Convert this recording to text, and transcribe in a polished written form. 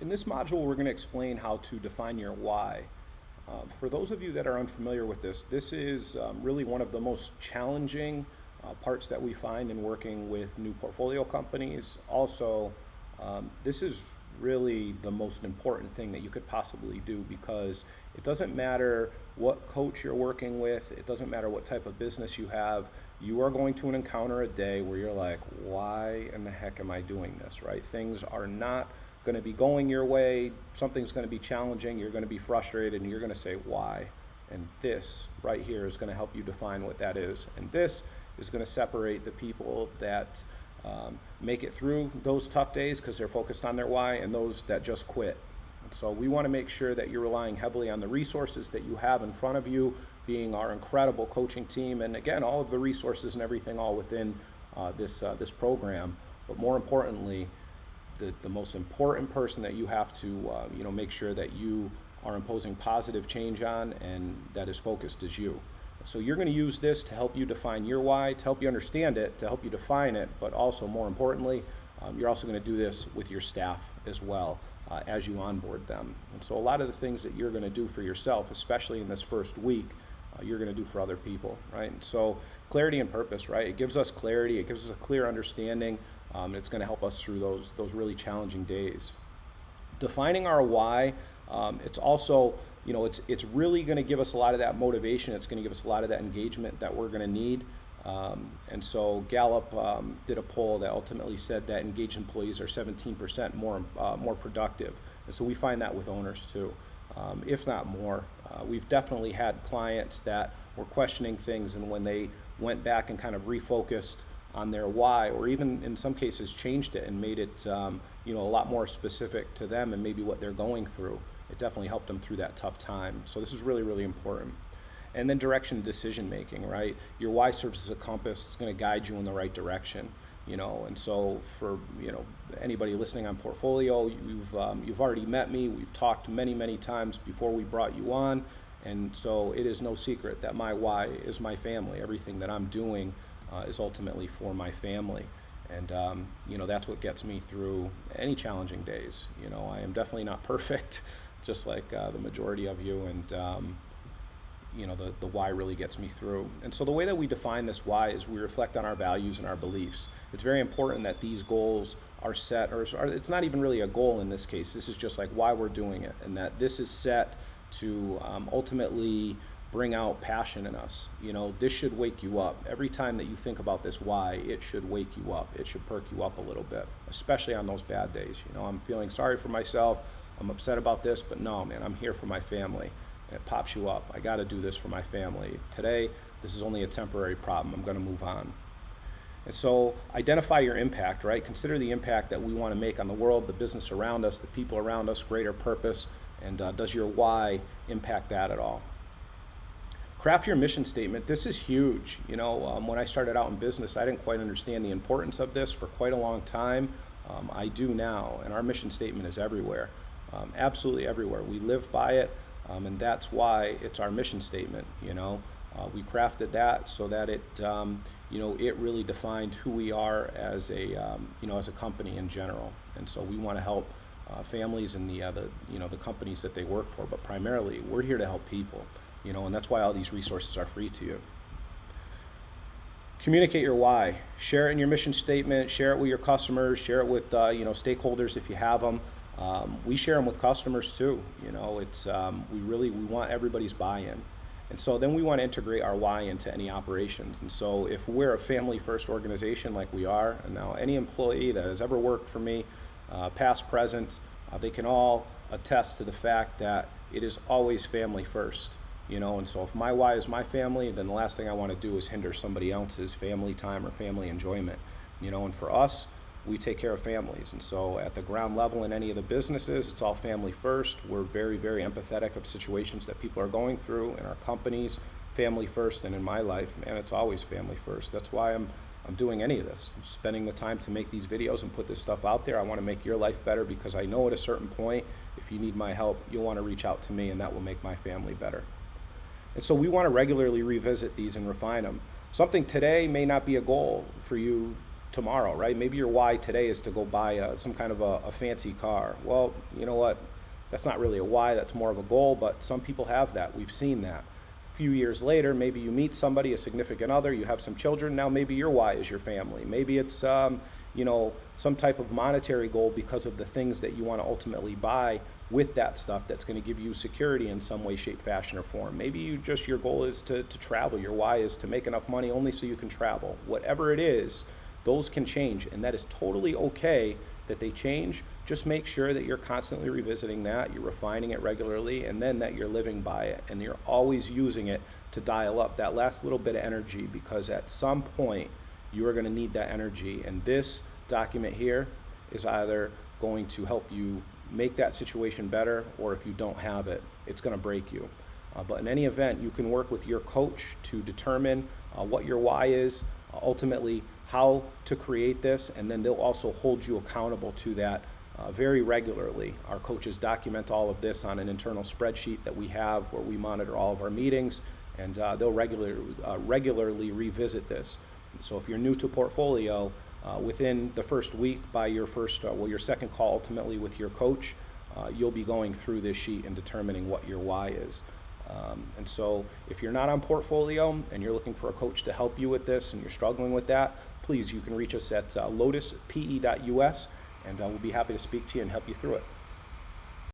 In this module, we're going to explain how to define your why. For those of you that are unfamiliar with this is really one of the most challenging parts that we find in working with new portfolio companies. Also, this is really the most important thing that you could possibly do, because it doesn't matter what coach you're working with, it doesn't matter what type of business you have, you are going to encounter a day where you're like, why in the heck am I doing this, right? Things are not going to be going your way, something's going to be challenging, you're going to be frustrated, and you're going to say, why? And this right here is going to help you define what that is. And this is going to separate the people that make it through those tough days because they're focused on their why, and those that just quit. And so we want to make sure that you're relying heavily on the resources that you have in front of you, being our incredible coaching team, and again, all of the resources and everything all within this program. But more importantly, the most important person that you have to make sure that you are imposing positive change on, and that is focused, is you. So you're going to use this to help you define your why, to help you understand it, to help you define it, but also more importantly, you're also going to do this with your staff as well as you onboard them. And so a lot of the things that you're going to do for yourself, especially in this first week, you're going to do for other people, right? And so clarity and purpose, right? It gives us clarity, it gives us a clear understanding. It's going to help us through those really challenging days. Defining our why, it's also, it's really going to give us a lot of that motivation. It's going to give us a lot of that engagement that we're going to need. And so Gallup did a poll that ultimately said that engaged employees are 17% more productive. And so we find that with owners too, if not more. We've definitely had clients that were questioning things, and when they went back and kind of refocused on their why, or even in some cases changed it and made it a lot more specific to them and maybe what they're going through, it definitely helped them through that tough time. So this is really, really important. And then direction and decision making, right? Your why serves as a compass. It's going to guide you in the right direction, and so for anybody listening on Portfolio, you've already met me. We've talked many times before we brought you on, and so it is no secret that my why is my family. Everything that I'm doing is ultimately for my family. And, that's what gets me through any challenging days. I am definitely not perfect, just like the majority of you. And, the why really gets me through. And so the way that we define this why is we reflect on our values and our beliefs. It's very important that these goals are set, or it's not even really a goal in this case. This is just like why we're doing it, and that this is set to ultimately bring out passion in us. This should wake you up. Every time that you think about this why, it should wake you up. It should perk you up a little bit, especially on those bad days. I'm feeling sorry for myself. I'm upset about this, but no, man, I'm here for my family. And it pops you up. I got to do this for my family. Today, this is only a temporary problem. I'm going to move on. And so identify your impact, right? Consider the impact that we want to make on the world, the business around us, the people around us, greater purpose, and does your why impact that at all? Craft your mission statement. This is huge. When I started out in business, I didn't quite understand the importance of this for quite a long time. I do now, and our mission statement is everywhere, absolutely everywhere. We live by it, and that's why it's our mission statement. We crafted that so that it, it really defined who we are as a company in general. And so we want to help families and the companies that they work for, but primarily we're here to help people. And that's why all these resources are free to you. Communicate your why. Share it in your mission statement. Share it with your customers. Share it with stakeholders if you have them. We share them with customers too. We want everybody's buy-in. And so then we want to integrate our why into any operations. And so if we're a family-first organization like we are, and now any employee that has ever worked for me, past, present, they can all attest to the fact that it is always family first. And so if my why is my family, then the last thing I want to do is hinder somebody else's family time or family enjoyment. And for us, we take care of families. And so at the ground level in any of the businesses, it's all family first. We're very, very empathetic of situations that people are going through in our companies, family first. And in my life, man, it's always family first. That's why I'm doing any of this. I'm spending the time to make these videos and put this stuff out there. I want to make your life better, because I know at a certain point, if you need my help, you'll want to reach out to me, and that will make my family better. And so we want to regularly revisit these and refine them. Something today may not be a goal for you tomorrow, right? Maybe your why today is to go buy some kind of a fancy car. Well, you know what? That's not really a why, that's more of a goal, but some people have that. We've seen that. A few years later, maybe you meet somebody, a significant other, you have some children, now maybe your why is your family. Maybe it's some type of monetary goal because of the things that you want to ultimately buy with that stuff that's going to give you security in some way, shape, fashion, or form. Maybe your goal is to travel. Your why is to make enough money only so you can travel. Whatever it is, those can change, and that is totally okay that they change. Just make sure that you're constantly revisiting that, you're refining it regularly, and then that you're living by it, and you're always using it to dial up that last little bit of energy, because at some point you are going to need that energy. And this document here is either going to help you make that situation better, or if you don't have it, it's going to break you. But in any event, you can work with your coach to determine what your why is, ultimately how to create this, and then they'll also hold you accountable to that very regularly. Our coaches document all of this on an internal spreadsheet that we have where we monitor all of our meetings, and they'll regularly revisit this. So if you're new to portfolio, within the first week, by your second call ultimately with your coach, you'll be going through this sheet and determining what your why is. And so if you're not on portfolio and you're looking for a coach to help you with this and you're struggling with that, please, you can reach us at lotuspe.us, and we'll be happy to speak to you and help you through it.